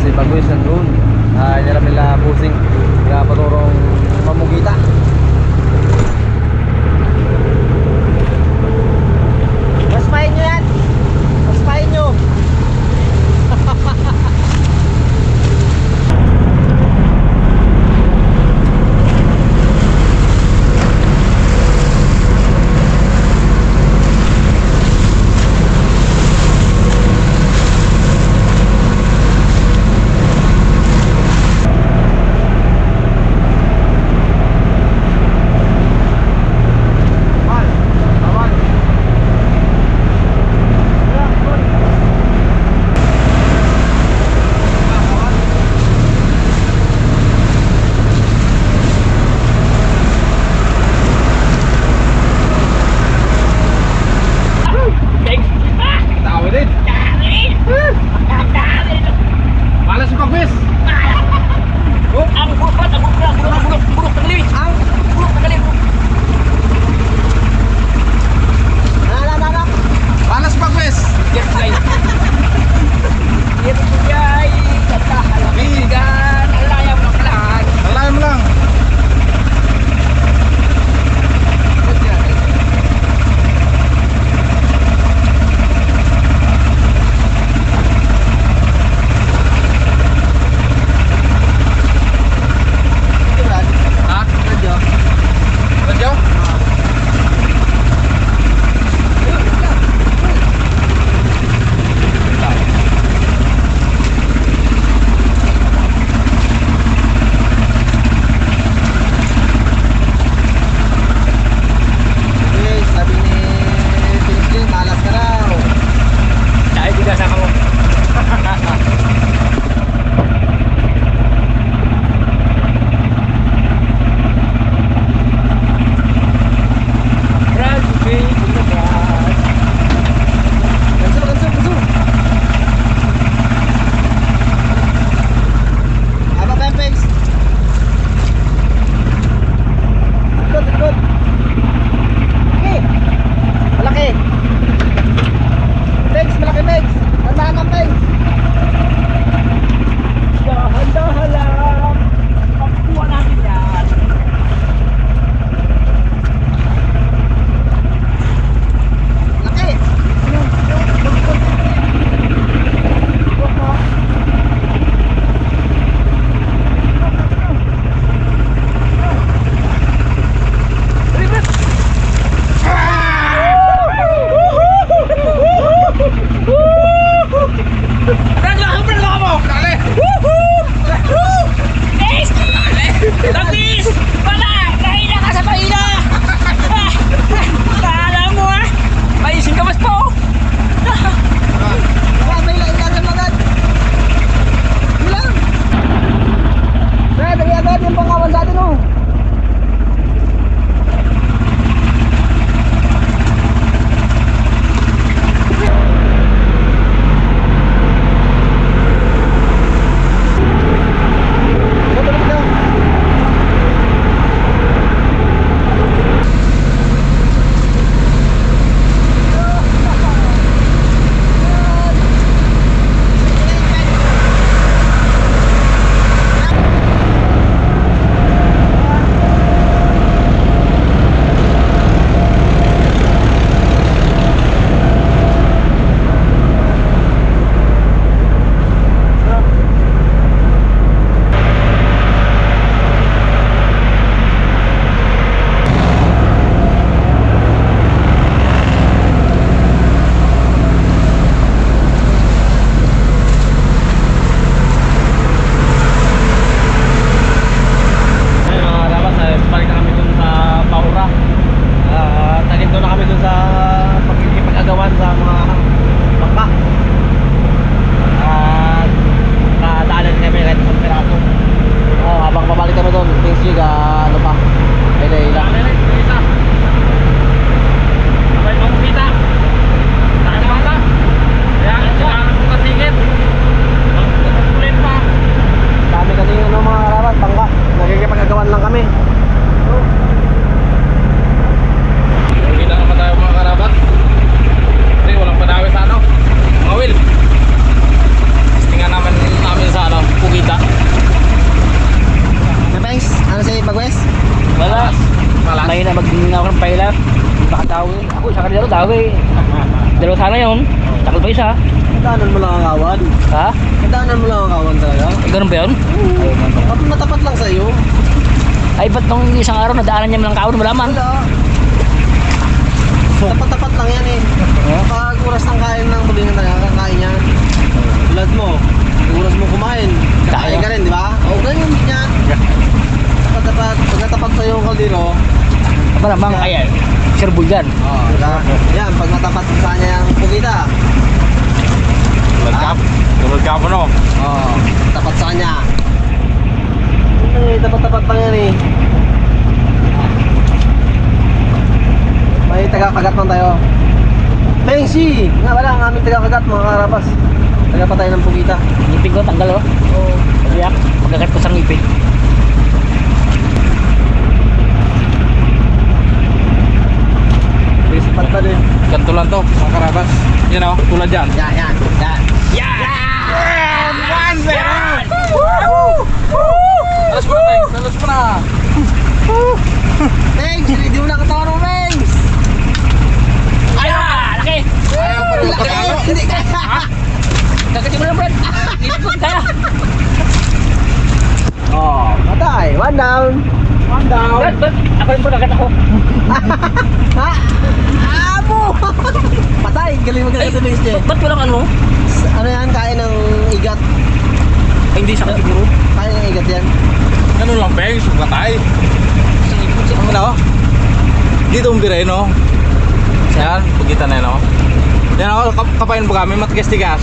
si Bagoy nandun. Nila nila busing kaya paturong mamugita. Maspahin nyo yan. Maspahin nyo. baka dawi. Ako isa kanila dawi. Dalawa sana yun. Takal pa isa. Daanan mo lang ang kawan. Ha? Daanan mo lang ang kawan talaga. Ganun ba yun? Matapat lang sa'yo. Ay ba't nung isang araw nadaanan niya lang kaon wala man? Wala. Tapat-tapat lang yan eh. Pag oras ng kain ng bulingan talaga, kakain yan. Tulad mo, pag oras mo kumain, kakain ka rin, di ba? Oo, ganyan din yan. Tapat-tapat, pag natapat sa'yo ang kaldero, Aba naman kaya. Sirbol yan. yan, pag natapat sa kanya yung pugita, Tulad ka po no? tapat sa kanya. Tapat-tapat lang yan eh. May taga-kagat man tayo. Pengsi! Nga wala, ang aming taga-kagat mga karapas. Taga-patay ng pugita. Ngipin ko tanggal oh. Oo. Pagkakat pagkakat ko sa ngipin. Sipat pa din. Ganito lang to, mga karabas. Yan o, tulad yan. Yan, yan, yan. Yeah! 1-0! Alas mo na, Tex. Alas mo na. Mengs, hindi mo na katawan mo, Mengs! Ayan! Laki! Ayaw pa rin magkano? Hindi kaya! Gagati mo lang Brad! Ngipin ko kaya! Oh, patay. One down. One down. Brad! Brad! Ako yung pagkakat ako! Ha? Amo! Patay. Galing magaling ito, Mengs. Ba't walang ano? Ano yan? Kain ng igat. Ay hindi sa siguro. Kain ng igat yan. Ganun lang, Peng. Sugatay. Ano? Dito umbire, no? Yan, pagkita na yun, no? Yan ako, kapain mo kami, matigas-tigas.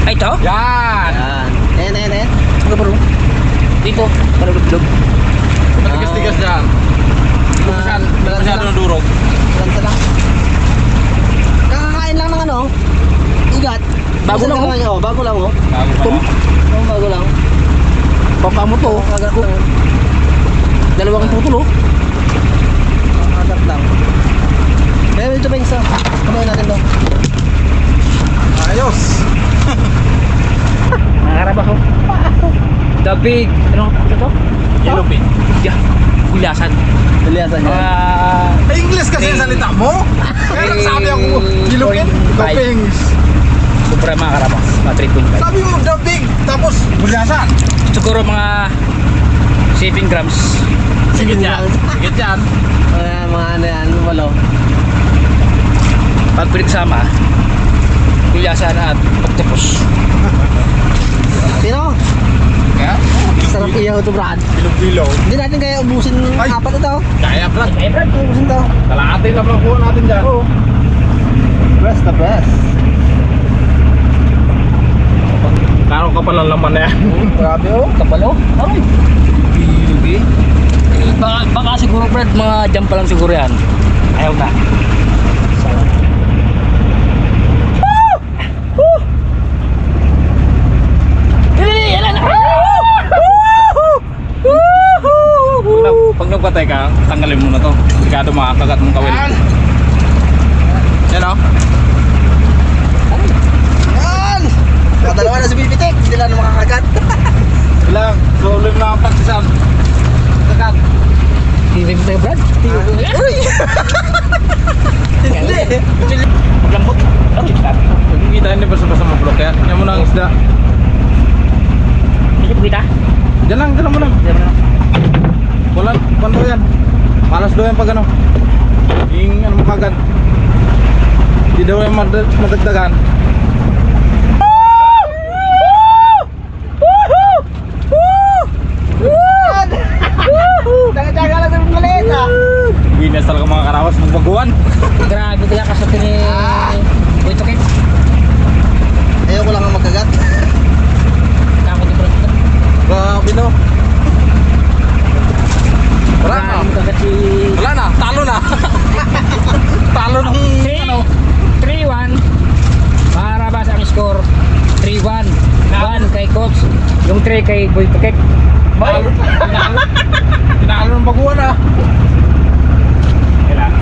Ay ito? Yan! Yan. Ayan. Ano ba ro? Dito. Palulog-log. Matigas-tigas dyan. Masyado ng durog. Lansa lang. Kakakain lang ng ano? Igat. Bago lang, oh. Oh, bago lang oh. Bago pa lang. Oh, bago lang. Papa mo to. Kagat lang. Dalawang putol oh. Kagat lang. Kaya dito Mengs. Kumain natin to. Ayos! Nakakarabas oh. The big, ano to? Yellow pig. Yeah. Gulasan. Daliasan yan. Ay, English kasi ang salita mo? Kaya nagsabi ako, Gilupin, Gopings. Sobra mga karabas. Mga 3.5. Sabi mo, the big, tapos bulasan. Siguro mga 7 grams. Sigit yan. Sigit yan. Mga ano yan, walo. Pag pinagsama, gulasan at octopus. Sino? Kaya, Sarap iyaw ito, Brad. bilog-bilog. Hindi natin kaya ubusin ng Ay. apat ito. Kaya, Brad. Eh, Brad. Ubusin to. Kalahati lang ang kuha natin dyan. Oo. Best the best. Kano ka pala laman na yan? Grabe oh. Kapalo? Ay. Bilog Baka siguro Brad, mga jump pa lang siguro yan. Ayaw na. Pag nagpatay ka, tanggalin mo na to. Delikado makakagat mong kawil. Yan o. Yan! Kadalawa na si Bibitek. Hindi lang na makakagat. Ilang, sulim na ang pagsisan. Kagat. Tirim tayo Brad. Uy! Hindi. Maglambot. Kita hindi basta-basta mablok yan. Yan mo na ang isda. Hindi ko kita. Diyan lang mo lang. Wala, pando yan. Malas daw yan pag ano. Yung ano makagat. Hindi daw yan madagdagan. Taga-taga lang sa maliit ah. Winas talaga mga karawas magbaguan. Grabe kaya kasat ni Boy Tokit. Ayoko lang ang magkagat. Takot ni Brad. Grabe no. Wala na. Kagat si... Wala na. Talo na. Talo ng ano. 3-1 para ba sa score 3-1 1 kay Coach yung 3 kay Boy Tukek. Talo. Tinalo ng baguan ah.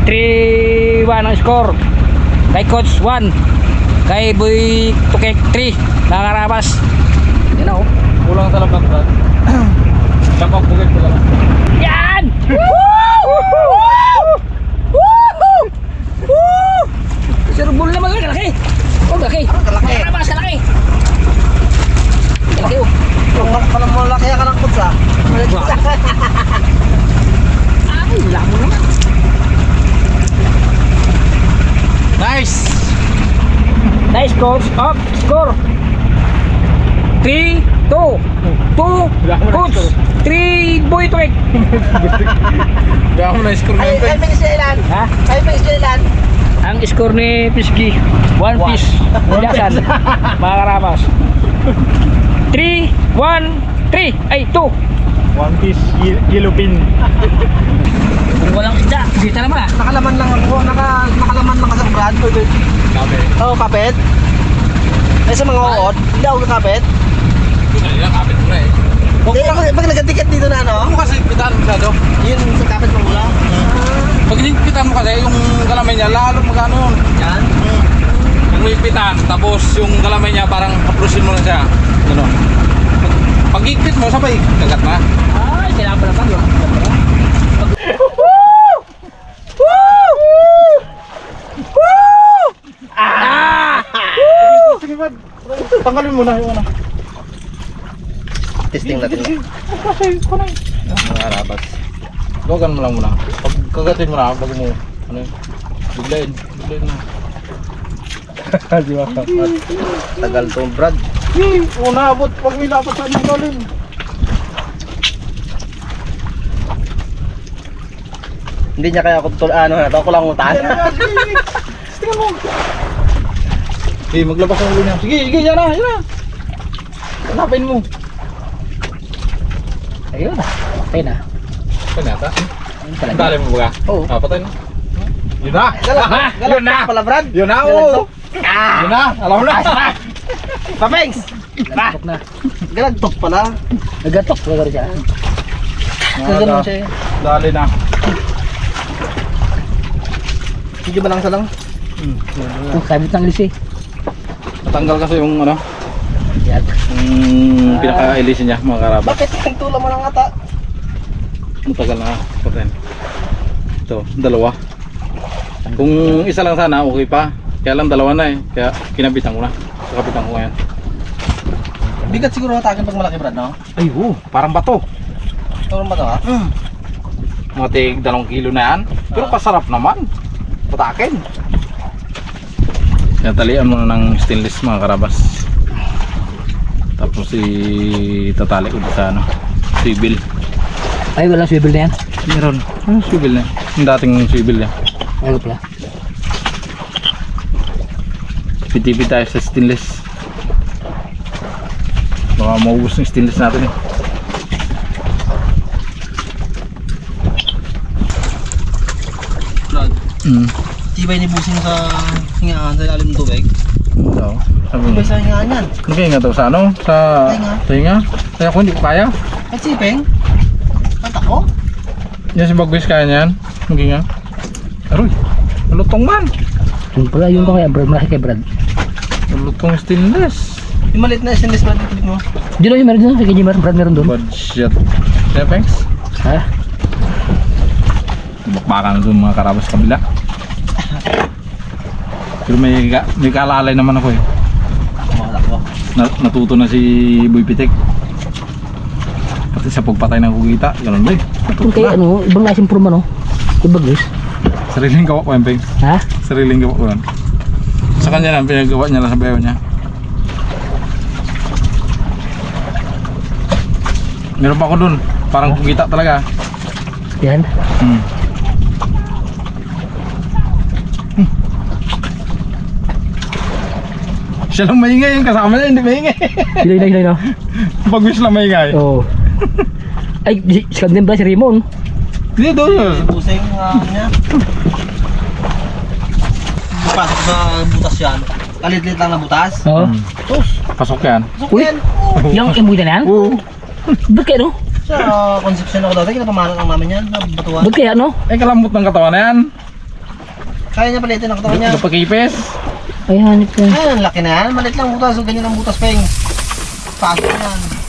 3-1 ang score kay Coach 1 kay Boy Tukek 3 nakarabas yun ako Kulang sa lapat ba? Dapat bukit ko lang. yan. Woo! coach. Up, score. 3, 2, 2, coach. 3, boy to make. Gaya mo na score Ay, ngayon, ay, pinis niya ilan? Ha? Ay, pinis niya ilan? Ang score ni Pisgi, 1 piece. Bilasan, mga karabas. 3, 1, 3, ay 2. One piece yellow pin. Kung walang isda, dito naman ah. Nakalaman lang ako. Nakalaman lang kasi Brad. Kami. Oo, kapit. Eh sa mga uod, hindi ako kakapit. Ayun, kapit mo na eh. Pag nagatiket dito na ano, Ano kasi pitaan masyado? yun sa kapit mo mula. Pag hinipitan mo kasi yung galamay niya, lalo magkano yun. Yan. Kung may pitan, tapos yung galamay niya parang kaplusin mo na siya. Ano? Pag higpit mo, sabay, kagat na. Ay, kailangan pala pa. Sige ba? Tanggalin mo na yung ano. Testing natin. Kasi kunay. Harabas. Gawagan mo lang muna. Pag kagatin mo na, bago mo, ano yun, biglayin na. Di ba? Tagal to Brad. Una abot pag may lapot sa tanggalin. Hindi niya kaya ako ako lang utan. Tingnan mo. Eh, maglabas ang ulo niya. Sige, sige, yan na, yan na. Hanapin mo. Ayun na. Okay na. Kanyata? Ayun talaga. Dali mo ba? Oo. Ah, patay na. Yun na! Galak Yun na! pala Brad. Yun na! Oo! Yun na! Alam mo na! Papengs! Nagatok na. Galagtok pala. Nagatok. Nagatok siya. Nagatok siya. Dali na. Hindi ba lang sa lang? Sabit ng ilis eh. Natanggal kasi yung ano, Yan. yung pinaka-elisin niya, mga karabas. Bakit nagtula mo ng ata? Matagal na patay. Ito, dalawa. Kung isa lang sana, okay pa. Kaya lang dalawa na eh. Kaya kinabitan ko na. Kapitan ko ngayon. Bigat siguro atakin pag malaki Brad, no? Ay, parang bato. Turun ba ito ha? Mga tig 2 kilo na yan. Pero pasarap naman. Patakin. Kaya talian mo na ng stainless, mga karabas. Tapos itatali ko sa ano, swivel. Ay, walang swivel na yan. Meron. Ano swivel na? Yung dating swivel niya. Ano pala? Pitipit tayo sa stainless. Baka maubos yung stainless natin eh. Brad, Mm. tibay ni busing sa hingaan sa ilalim ng tubig. So, sabi Tibay mo. sa hingaan yan. Nagkaya nga daw sa ano? Sa tinga. Kaya ako hindi ko kaya. At sipeng? Kanta ko? Yan si Bagwis kaya niyan. Nagkaya nga. Aroy, malutong man. Yung pala, yung kaya Brad, malaki kay Brad. Malutong stainless. Yung maliit na stainless Brad, itibig mo. Di na yung meron doon, kay Jimar, Brad meron doon. Budget. Kaya thanks. Ha? Bakbakan doon mga karabas kabila. Pero may kalalay naman ako eh. Kumakala ko. Natuto na si Boy Pitik. Pati sa pagpatay ng kugita, ganun ba eh. Kung kay ano, ibang lasing purma no? Ibang guys. Sariling gawa ko yan, Peng. Ha? Sariling gawa ko yan. Sa kanya lang, pinagawa niya lang sa bayaw niya. Meron pa ako dun, parang kugita talaga. Yan. Siya lang maingay, yung kasama niya hindi maingay. Hilay no? Bagwis lang maingay. Oo. Ay, si Kagnem ba si Raymond? Hindi doon. Busing niya. Pasok sa butas yan. Kalit-lit lang na butas. Oo. Pasok yan. Pasok Uy. yan. Yung imuwi na yan? Oo. Ba't kaya no? Sa conception ako dati, kinapamalan ng namin yan. Na batuan. Ba't kaya no? Eh kalambot ng katawan na yan. Kaya niya palitin ang katawan niya. Napakipis. Ay, hanip ka. Ay, ang laki na yan. Malit lang butas. Ganyan ang butas, Peng. Pasok yan.